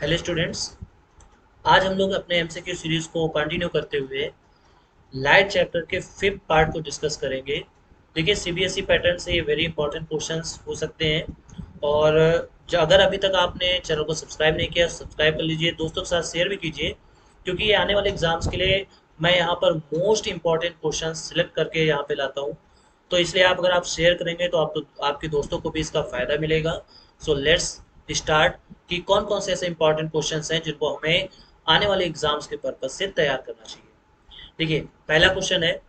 Hello students. आज हम लोग अपने एमसीक्यू सीरीज को कंटिन्यू करते हुए लाइट चैप्टर के फिफ्थ पार्ट को डिस्कस करेंगे। देखिए, सीबीएसई पैटर्न से ये वेरी इंपॉर्टेंट क्वेश्चंस हो सकते हैं। और अगर अभी तक आपने चैनल को सब्सक्राइब नहीं किया, सब्सक्राइब कर लीजिए, दोस्तों के साथ शेयर भी कीजिए, क्योंकि ये आने वाले एग्जाम्स के लिए मैं यहाँ पर मोस्ट इंपॉर्टेंट क्वेश्चन सिलेक्ट करके यहाँ पे लाता हूँ। तो इसलिए आप अगर आप शेयर करेंगे तो आपके दोस्तों को भी इसका फायदा मिलेगा। सो लेट्स स्टार्ट कि कौन कौन से ऐसे इंपॉर्टेंट क्वेश्चंस हैं जिनको हमें आने वाले एग्जाम्स के पर्पज से तैयार करना चाहिए। देखिए, पहला क्वेश्चन है,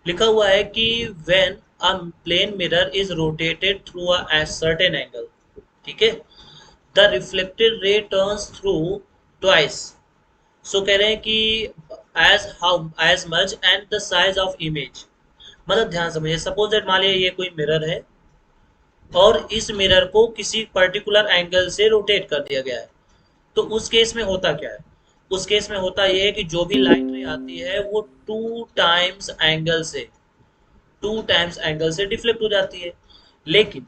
लिखा हुआ है कि when a plane mirror is rotated through a certain angle, ठीक है, the reflected ray turns through twice. So कह रहे हैं कि as much and the size of image. मतलब ध्यान समझिए, सपोज दैट मान लिया ये कोई मिरर है और इस मिरर को किसी पर्टिकुलर एंगल से रोटेट कर दिया गया है। तो उस केस में होता क्या है? उस केस में होता यह है कि जो भी लाइट रे आती है वो टू टाइम्स एंगल से डिफ्लेक्ट हो जाती है। लेकिन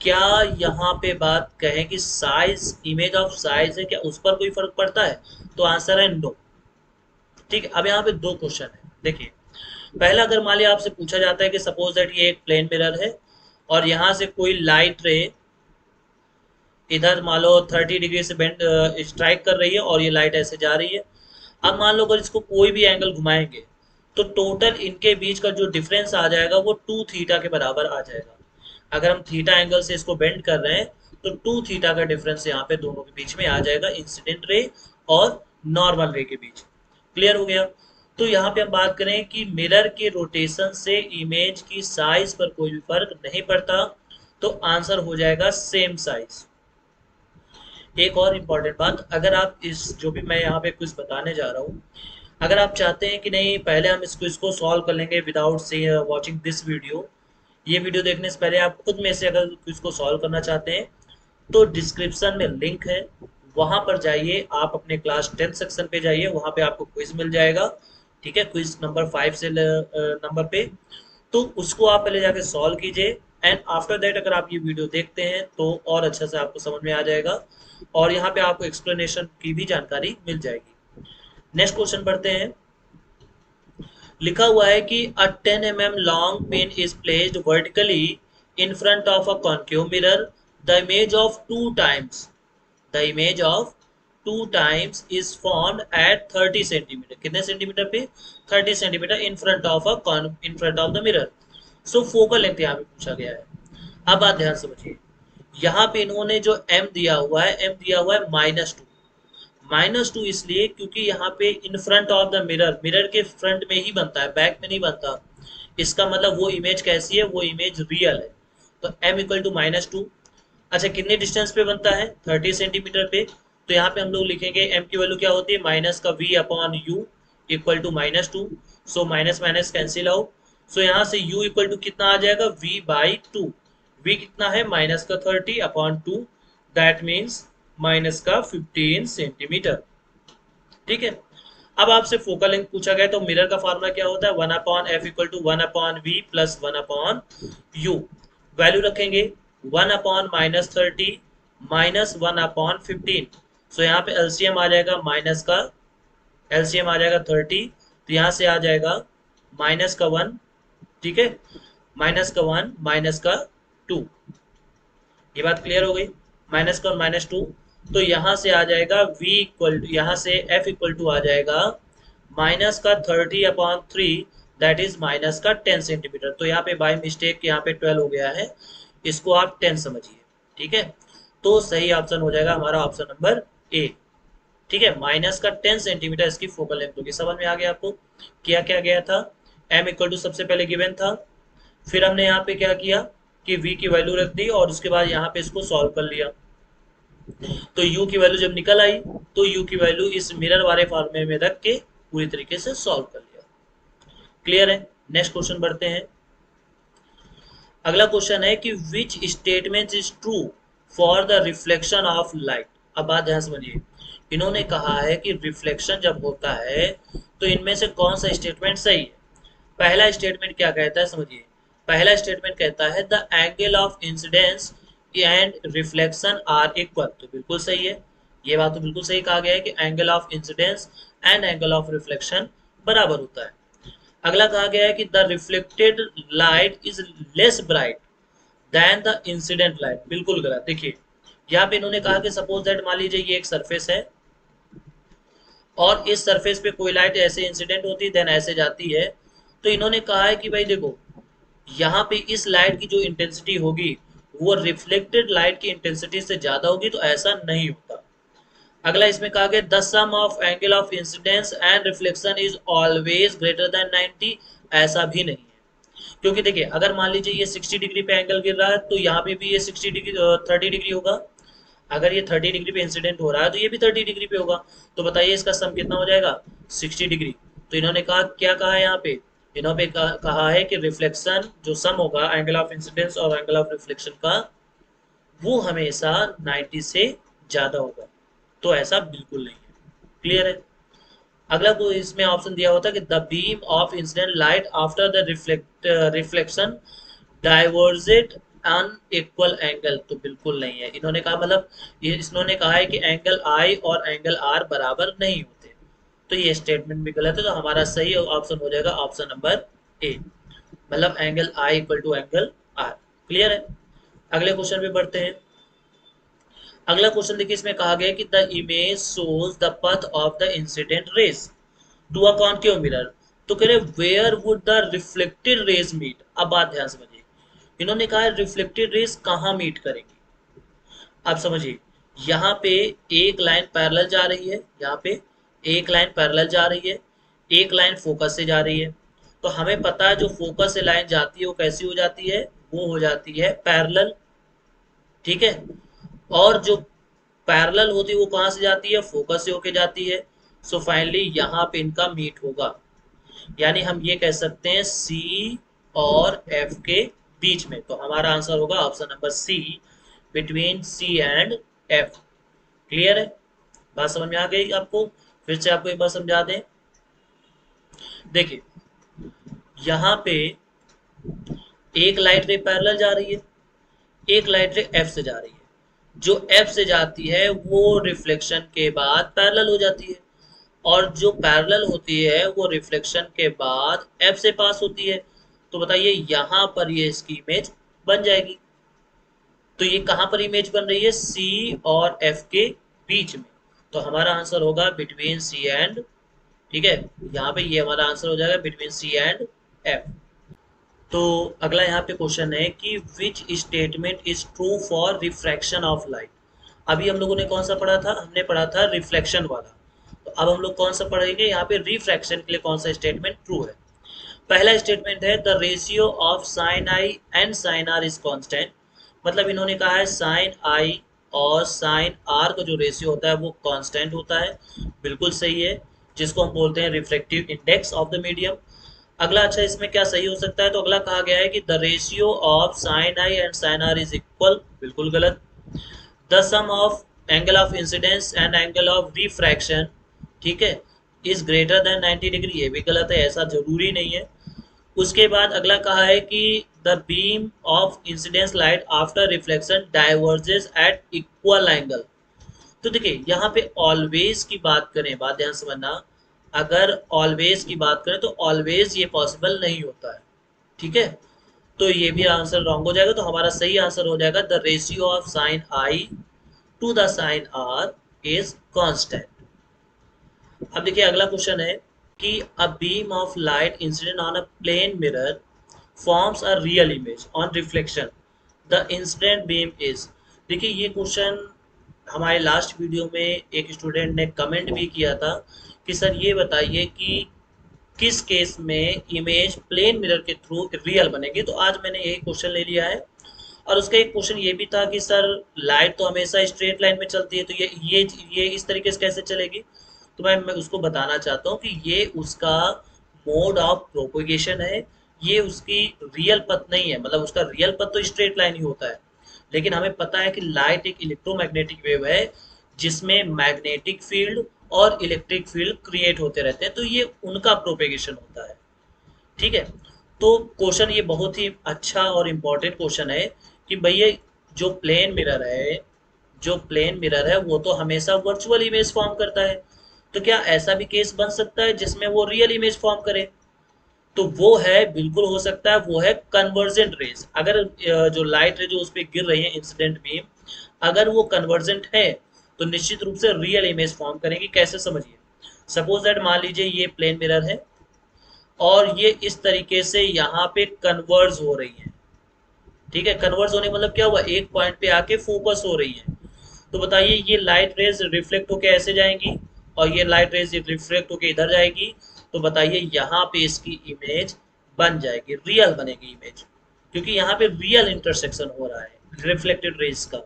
क्या यहाँ पे बात कहें कि साइज, इमेज ऑफ साइज है, क्या उस पर कोई फर्क पड़ता है? तो आंसर है नो। ठीक है, अब यहाँ पे दो क्वेश्चन है। देखिए, पहला, अगर मान लिया आपसे पूछा जाता है कि सपोज दैट ये एक प्लेन मिरर है और यहाँ से कोई लाइट रे इधर मान लो 30 डिग्री से बेंड स्ट्राइक कर रही है और ये लाइट ऐसे जा रही है। अब मान लो अगर इसको कोई भी एंगल घुमाएंगे तो टोटल इनके बीच का जो डिफरेंस आ जाएगा वो 2 थीटा के बराबर आ जाएगा। अगर हम थीटा एंगल से इसको बेंड कर रहे हैं तो 2 थीटा का डिफरेंस यहाँ पे दोनों के बीच में आ जाएगा, इंसिडेंट रे और नॉर्मल रे के बीच। क्लियर हो गया? तो यहाँ पे हम बात करें कि मिरर के रोटेशन से इमेज की साइज पर कोई भी फर्क नहीं पड़ता, तो आंसर हो जाएगा सेम साइज। एक और इम्पॉर्टेंट बात, अगर आप इस जो भी मैं यहाँ पे कुछ बताने जा रहा हूँ, अगर आप चाहते हैं कि नहीं पहले हम इसको सॉल्व कर लेंगे विदाउट से वॉचिंग दिस वीडियो, ये वीडियो देखने से पहले आप खुद में से अगर इसको सॉल्व करना चाहते हैं तो डिस्क्रिप्शन में लिंक है, वहां पर जाइए, आप अपने क्लास 10 सेक्शन पे जाइए, वहां पे आपको क्विज मिल जाएगा। ठीक है, क्विज नंबर 5 से नंबर पे, तो उसको आप पहले जाके सॉल्व कीजिए। एंड आफ्टर दैट अगर आप ये वीडियो देखते हैं तो और अच्छा से आपको समझ में आ जाएगा और यहाँ पे आपको एक्सप्लेनेशन की भी जानकारी मिल जाएगी। नेक्स्ट क्वेश्चन पढ़ते हैं। लिखा हुआ है कि अ 10 mm long pin is placed vertically in front of a concave mirror, the image of two times is formed at 30 centimetre. कितने सेंटीमीटर पे? 30 centimetre in front of the mirror. So focal length यहाँ पे पूछा गया है। अब बात ध्यान समझिए, यहाँ पे इन्होंने जो m दिया हुआ है, m दिया हुआ है -2। -2 इसलिए क्योंकि यहाँ पे in front of the mirror, mirror के फ्रंट में ही बनता है, बैक में नहीं बनता। इसका मतलब वो इमेज कैसी है? वो इमेज रियल है। तो m इक्वल टू -2। अच्छा, कितने डिस्टेंस पे बनता है? 30 सेंटीमीटर पे। तो यहाँ पे हम लोग लिखेंगे m की वैल्यू क्या होती है? माइनस का v upon u equal to -2। So minus minus cancel out. So यहाँ से u इक्वल टू कितना आ जाएगा? v/2। v कितना है? माइनस का 30 अपॉन 2, दैट मीन्स माइनस का 15 सेंटीमीटर। ठीक है, अब आपसे फोकल लेंथ पूछा गया तो मिरर का फार्मूला क्या होता है? 1/f equal to 1/v plus 1/u। Value रखेंगे 1/-30 माइनस 1/15। सो यहाँ पे एलसीएम आ जाएगा, एलसीएम आ जाएगा 30, तो यहाँ से आ जाएगा -1। ठीक है, -1 -2। ये बात क्लियर हो गई? -1 -2। तो यहाँ से आ जाएगा v इक्वल, यहाँ से f इक्वल टू आ जाएगा -30/3, दैट इज -10 सेंटीमीटर। तो यहाँ पे बाय मिस्टेक यहाँ पे 12 हो गया है, इसको आप 10 समझिए। ठीक है, तो सही ऑप्शन हो जाएगा हमारा ऑप्शन नंबर ए। ठीक है, -10 सेंटीमीटर इसकी फोकल लेंथ होगी। समझ में आ गया आपको क्या क्या गया था? m इक्वल टू सबसे पहले गिवन था, फिर हमने यहाँ पे क्या किया कि v की वैल्यू रख दी और उसके बाद यहाँ पे इसको सॉल्व कर लिया। तो u की वैल्यू जब निकल आई तो u की वैल्यू इस मिरर वाले फॉर्मूले में रख के पूरी तरीके से सॉल्व कर लिया। क्लियर है? नेक्स्ट क्वेश्चन बढ़ते हैं। अगला क्वेश्चन है कि which statement is true for the reflection of light. अब बात ध्यान समझिए, इन्होंने कहा है कि रिफ्लेक्शन जब होता है तो इनमें से कौन सा स्टेटमेंट सही है? पहला स्टेटमेंट क्या कहता है समझिए, पहला स्टेटमेंट कहता है the angle of incidence and reflection are equal, तो बिल्कुल सही है, ये बात तो बिल्कुल सही कहा गया है कि angle of incidence and angle of reflection बराबर होता है। अगला कहा गया है कि the reflected light is less bright than the incident light, बिल्कुल गलत। देखिए यहाँ पे इन्होंने कहा कि सपोज दैट मान लीजिए ये एक सरफेस है और इस सरफेस पे कोई लाइट ऐसे इंसिडेंट होती है देन ऐसे जाती है, तो इन्होंने कहा है कि भाई देखो यहाँ पे इस लाइट की जो इंटेंसिटी होगी वो रिफ्लेक्टेड लाइट की इंटेंसिटी से ज्यादा होगी, तो ऐसा नहीं होता। अगला इसमें कहा गया the sum of angle of incidence and reflection is always greater than 90, ऐसा भी नहीं है। क्योंकि देखिए अगर मान लीजिए ये 60 डिग्री पे एंगल गिर रहा है तो यहाँ पे भी ये 60 डिग्री 30 डिग्री होगा। अगर ये 30 डिग्री पे इंसिडेंट हो रहा है तो ये भी 30 डिग्री पे होगा। तो बताइए इसका सम कितना हो जाएगा, 60 डिग्री। तो इन्होंने कहा क्या कहा है यहाँ पे, इन्होंने कहा है कि रिफ्लेक्शन जो सम होगा एंगल ऑफ इंसिडेंस और एंगल ऑफ रिफ्लेक्शन का वो हमेशा 90 से ज्यादा होगा। तो ऐसा बिल्कुल नहीं है। क्लियर है। अगला को इसमें ऑप्शन दिया होता है कि the beam of incident light after the reflection diverged unequal angle, तो बिल्कुल नहीं है। इन्होंने कहा मतलब ये इन्होंने कहा है कि एंगल आई और एंगल आर बराबर नहीं होते, तो ये स्टेटमेंट भी गलत है। तो हमारा सही ऑप्शन हो जाएगा ऑप्शन नंबर ए, मतलब angle i equal to angle r. Clear है। अगले क्वेश्चन पे बढ़ते हैं। अगला क्वेश्चन देखिए इसमें कहा गया कि the image shows the path of the incident rays to a concave mirror, तो कह रहे where would the reflected rays meet. अब बात ध्यान समझिए, इन्होंने कहा है रिफ्लेक्टेड रेज कहाँ मीट करेंगी। अब समझिए यहाँ पे एक लाइन पैरेलल जा रही है, यहाँ पे एक लाइन पैरेलल जा रही है, एक लाइन फोकस से जा रही है। तो हमें पता है जो फोकस से लाइन जाती है वो कैसी हो जाती है, वो हो जाती है पैरेलल। ठीक है। और जो पैरेलल होती है वो कहाँ से जाती है, फोकस से होके जाती है। सो फाइनली यहाँ पे इनका मीट होगा, यानी हम ये कह सकते हैं सी और एफ के बीच में। तो हमारा आंसर होगा option number C, between C and F. Clear है। बात समझ में आ गई आपको, फिर से आपको एक बार समझा दें। देखिए यहाँ पे एक लाइट रे पैरेलल जा रही है, एक लाइट रे एफ से जा रही है। जो एफ से जाती है वो रिफ्लेक्शन के बाद पैरेलल हो जाती है, और जो पैरेलल होती है वो रिफ्लेक्शन के बाद एफ से पास होती है। तो बताइए यहाँ पर ये इसकी इमेज बन जाएगी। तो ये कहाँ पर इमेज बन रही है, सी और एफ के बीच में। तो हमारा आंसर होगा बिटवीन सी एंड, ठीक है, यहाँ पे ये हमारा आंसर हो जाएगा बिटवीन सी एंड एफ। तो अगला यहाँ पे क्वेश्चन है कि which statement is true for refraction of light. अभी हम लोगों ने कौन सा पढ़ा था, हमने पढ़ा था रिफ्लेक्शन वाला। तो अब हम लोग कौन सा पढ़ेंगे, यहाँ पे रिफ्रैक्शन के लिए कौन सा स्टेटमेंट ट्रू है। पहला स्टेटमेंट है the ratio of sine i and sine r is constant. मतलब इन्होंने कहा है साइन आई और साइन आर का जो रेशियो होता है वो कांस्टेंट होता है, बिल्कुल सही है, जिसको हम बोलते हैं reflective index of the medium. अगला अच्छा इसमें क्या सही हो सकता है, तो अगला कहा गया है कि the ratio of sine i and sine r is equal, बिल्कुल गलत। The sum of angle of incidence and angle of refraction, ठीक है, इज ग्रेटर देन 90 डिग्री, ये भी गलत है, ऐसा जरूरी नहीं है। उसके बाद अगला कहा है कि the beam of incidence light after reflection diverges at equal angle. तो देखिए यहाँ पे ऑलवेज की बात करें, बात ध्यान समझना, अगर ऑलवेज की बात करें तो ऑलवेज ये पॉसिबल नहीं होता है। ठीक है। तो ये भी आंसर रॉन्ग हो जाएगा। तो हमारा सही आंसर हो जाएगा the ratio of sine i to the sine r is constant. अब देखिए अगला क्वेश्चन है कि a beam of light incident on a plane mirror forms a real image on reflection, the incident beam is. देखिए ये question हमारे last video में एक स्टूडेंट ने कमेंट भी किया था कि सर ये बताइए कि किस केस में इमेज प्लेन मिरर के थ्रू रियल बनेगी। तो आज मैंने यही क्वेश्चन ले लिया है। और उसका एक क्वेश्चन ये भी था कि सर लाइट तो हमेशा स्ट्रेट लाइन में चलती है, तो ये इस तरीके से कैसे चलेगी। तो मैं उसको बताना चाहता हूँ कि ये उसका मोड ऑफ प्रोपोगेशन है, ये उसकी रियल पथ नहीं है। मतलब उसका रियल पथ तो स्ट्रेट लाइन ही होता है, लेकिन हमें पता है कि लाइट एक इलेक्ट्रोमैग्नेटिक वेव है जिसमें मैग्नेटिक फील्ड और इलेक्ट्रिक फील्ड क्रिएट होते रहते हैं, तो ये उनका प्रोपेगेशन होता है। ठीक है। तो क्वेश्चन ये बहुत ही अच्छा और इम्पोर्टेंट क्वेश्चन है कि भैया जो प्लेन मिरर है जो प्लेन मिरर है वो तो हमेशा वर्चुअल इमेज फॉर्म करता है। तो क्या ऐसा भी केस बन सकता है जिसमें वो रियल इमेज फॉर्म करे? तो वो है, बिल्कुल हो सकता है, वो है कन्वर्जेंट रेज। अगर जो लाइट रे जो उस पर गिर रही है इंसिडेंट बीम, अगर वो कन्वर्जेंट है तो निश्चित रूप से रियल इमेज फॉर्म करेंगे। कैसे, समझिए। सपोज दैट मान लीजिए ये प्लेन मिरर है और ये इस तरीके से यहाँ पे कन्वर्ज हो रही है। ठीक है, कन्वर्ज होने का मतलब क्या हुआ, एक पॉइंट पे आके फोकस हो रही है। तो बताइए ये लाइट रेज रिफ्लेक्ट होके ऐसे जाएंगी और ये लाइट रेज रिफ्लेक्ट होके इधर जाएगी। तो बताइए यहाँ पे इसकी इमेज बन जाएगी, रियल बनेगी इमेज, क्योंकि यहाँ पे रियल इंटरसेक्शन हो रहा है रिफ्लेक्टेड रेज का।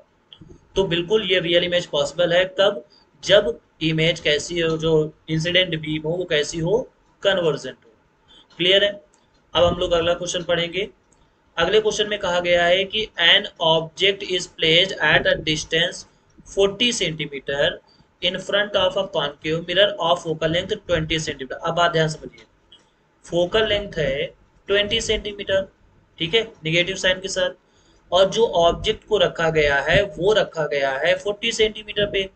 तो बिल्कुल ये रियल इमेज पॉसिबल है, कब? जब इमेज कैसी हो, जो इंसिडेंट बीम हो वो कैसी हो, कन्वर्जेंट हो। क्लियर है? अब हम लोग अगला क्वेश्चन पढ़ेंगे। अगले क्वेश्चन में कहा गया है कि N object is placed at a distance 40 centimetre in front of a concave mirror of focal length 20 centimetre. अब बात ध्यान समझिए, फोकल लेंथ है 20 सेंटीमीटर, ठीक है, निगेटिव साइन के साथ, और जो ऑब्जेक्ट को रखा गया है वो रखा गया है 40 सेंटीमीटर पे।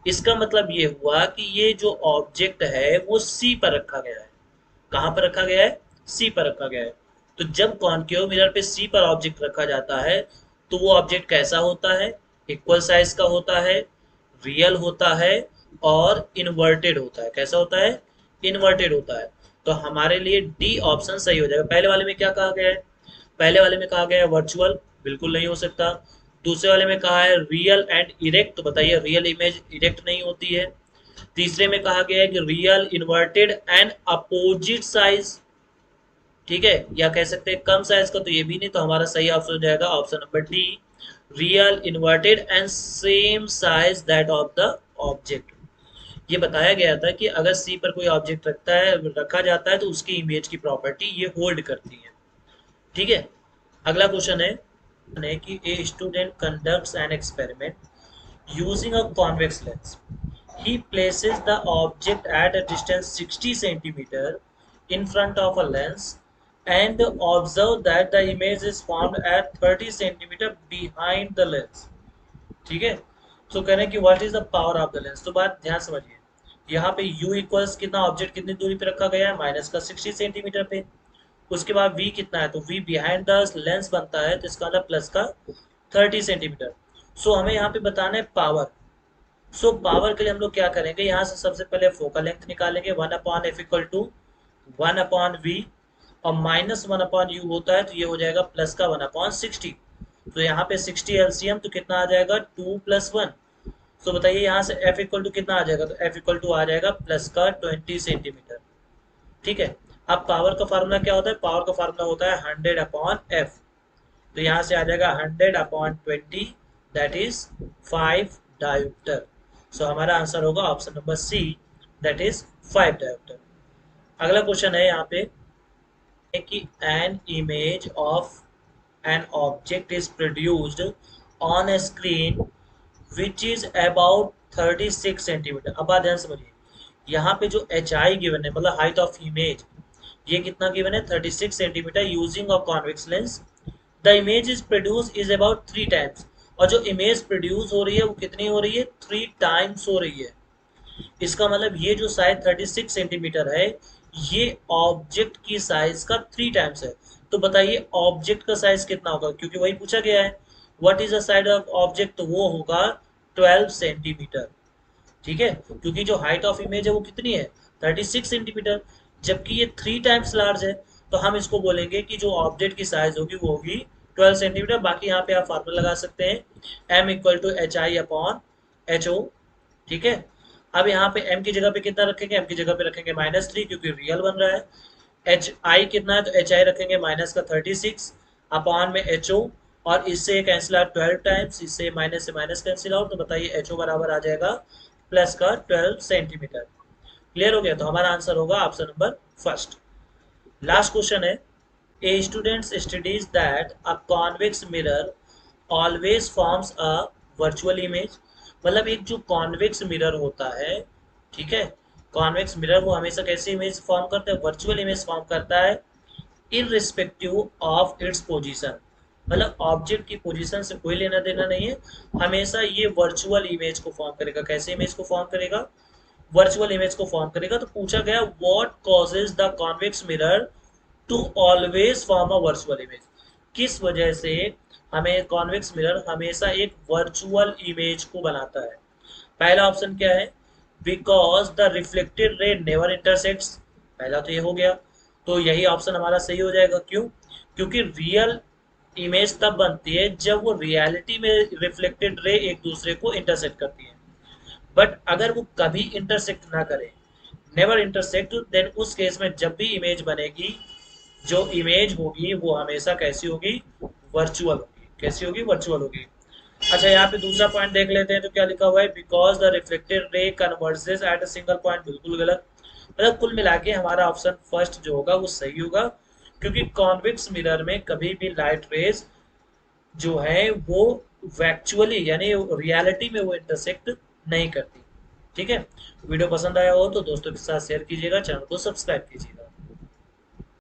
इसका मतलब ये हुआ कि ये जो ऑब्जेक्ट है वो सी पर रखा गया है। कहाँ पर रखा गया है? सी पर रखा गया है। तो जब कॉन्केव मिरर पे सी पर ऑब्जेक्ट रखा जाता है तो वो ऑब्जेक्ट कैसा होता है? इक्वल साइज का होता है, रियल होता है और इन्वर्टेड होता है। कैसा होता है? इन्वर्टेड होता है। तो हमारे लिए डी ऑप्शन सही हो जाएगा। पहले वाले में क्या कहा गया है? पहले वाले में कहा गया है वर्चुअल, बिल्कुल नहीं हो सकता। दूसरे वाले में कहा है रियल एंड इरेक्ट, तो बताइए रियल इमेज इरेक्ट नहीं होती है। तीसरे में कहा गया है कि real inverted and opposite size, ठीक है, या कह सकते हैं कम साइज का, तो ये भी नहीं। तो हमारा सही ऑप्शन हो जाएगा option number D, real inverted and same size that of the object. ये बताया गया था कि अगर सी पर कोई ऑब्जेक्ट रखा जाता है तो उसकी इमेज की प्रॉपर्टी ये होल्ड करती है। ठीक है, अगला क्वेश्चन है कि a student conducts an experiment using a convex lens. He places the object at a distance 60 centimeter in front of a lens and observe that the image is formed at 30 centimeter behind the lens. ठीक है, तो कह रहे हैं कि what is the power of the lens. तो बात ध्यान समझिए, यहाँ पे u इक्वल्स कितना, ऑब्जेक्ट कितनी दूरी पे रखा गया है, माइनस का 60 सेंटीमीटर पे। उसके बाद v कितना है, तो v बिहाइंड द लेंस बनता है, तो इसका मतलब प्लस का 30 सेंटीमीटर। सो हमें यहाँ पे बताना है पावर। सो पावर के लिए हम लोग क्या करेंगे, यहाँ से सबसे पहले फोकल लेंथ निकालेंगे, 1/f=1/v, और -1/u होता है तो ये हो जाएगा प्लस का 1/60। तो यहाँ पे 60 एलसीएम, तो कितना आ जाएगा 2 + 1। तो बताइए यहाँ से f इक्वल टू कितना आ जाएगा, तो f इक्वल टू आ जाएगा प्लस का 20 सेंटीमीटर। ठीक है, अब पावर का फार्मूला क्या होता है? पावर का फार्मूला होता है 100/f। तो यहाँ से आ जाएगा 100/20, दैट इज 5 डायोप्टर। सो हमारा आंसर होगा option number C, that is 5 dioptre. अगला क्वेश्चन है यहाँ पे कि an image of an object is produced on a screen which is about 36 centimetre. अब बात ध्यान समझिए, यहाँ पे जो एच आई गिवन है, मतलब हाइट ऑफ इमेज, ये कितना गिवन है, 36 centimetre using a convex lens. The image is produce is about 3 times, और जो इमेज प्रोड्यूस हो रही है वो कितनी हो रही है, 3 टाइम्स हो रही है। इसका मतलब ये जो साइज 36 सेंटीमीटर है ये ऑब्जेक्ट की साइज का 3 टाइम्स है। तो बताइए ऑब्जेक्ट का साइज कितना होगा, क्योंकि वही पूछा गया है what is the size of object, तो वो होगा 12 सेंटीमीटर। ठीक है, क्योंकि जो हाइट ऑफ इमेज है वो कितनी है, 36 सेंटीमीटर, जबकि ये 3 टाइम्स लार्ज है। तो हम इसको बोलेंगे कि जो ऑब्जेक्ट की साइज होगी वो होगी 12 सेंटीमीटर। बाकी यहाँ पे आप फार्मूला लगा सकते हैं m = hi/ho। ठीक है, अब यहाँ पे m की जगह पे कितना रखेंगे, m की जगह पे रखेंगे -3, क्योंकि रियल बन रहा है। एच आई कितना है, तो एच आई रखेंगे माइनस का 36 अपॉन में एच ओ, और इससे कैंसिल आउट 12 टाइम्स, इससे माइनस से माइनस कैंसिल आउट, तो बताइए एच ओ बराबर आ जाएगा प्लस का 12 सेंटीमीटर। क्लियर हो गया, तो हमारा आंसर होगा option number first. Last question है, a student studies that a convex mirror always forms a virtual image. मतलब एक जो कॉन्वेक्स मिरर होता है, ठीक है, कॉन्वेक्स मिरर वो हमेशा कैसी इमेज फॉर्म करता है, वर्चुअल इमेज फॉर्म करता है, इररिस्पेक्टिव ऑफ इट्स पोजीशन। मतलब ऑब्जेक्ट की पोजीशन से कोई लेना देना नहीं है, हमेशा ये वर्चुअल इमेज को फॉर्म करेगा। कैसे इमेज को फॉर्म करेगा? वर्चुअल इमेज को फॉर्म करेगा। तो पूछा गया what causes the convex mirror to always form a virtual image, किस वजह से हमें कॉन्वेक्स मिरर हमेशा एक वर्चुअल इमेज को बनाता है? पहला ऑप्शन क्या है? बिकॉज द रिफ्लेक्टेड रे नेवर इंटरसेक्ट्स, पहला तो ये हो गया। तो यही ऑप्शन हमारा सही हो जाएगा। क्यों? क्योंकि रियल इमेज तब बनती है जब वो रियलिटी में रिफ्लेक्टेड रे एक दूसरे को इंटरसेक्ट करती है। बट अगर वो कभी इंटरसेक्ट ना करे, नेवर इंटरसेक्ट, देन उस केस में जब भी इमेज बनेगी, जो इमेज होगी वो हमेशा कैसी होगी? वर्चुअल होगी। कैसी होगी? वर्चुअल होगी। अच्छा, यहाँ पे दूसरा पॉइंट देख लेते हैं तो क्या लिखा हुआ है? बिकॉज द रिफ्लेक्टेड रे converges at a single point, बिल्कुल गलत। मतलब कुल मिला के हमारा ऑप्शन फर्स्ट जो होगा वो सही होगा, क्योंकि कॉन्वेक्स मिरर में कभी भी लाइट रेज जो है वो वैक्चुअली यानी रियलिटी में वो इंटरसेक्ट नहीं करती। ठीक है। वीडियो पसंद आया हो तो दोस्तों के साथ शेयर कीजिएगा, चैनल को सब्सक्राइब कीजिएगा।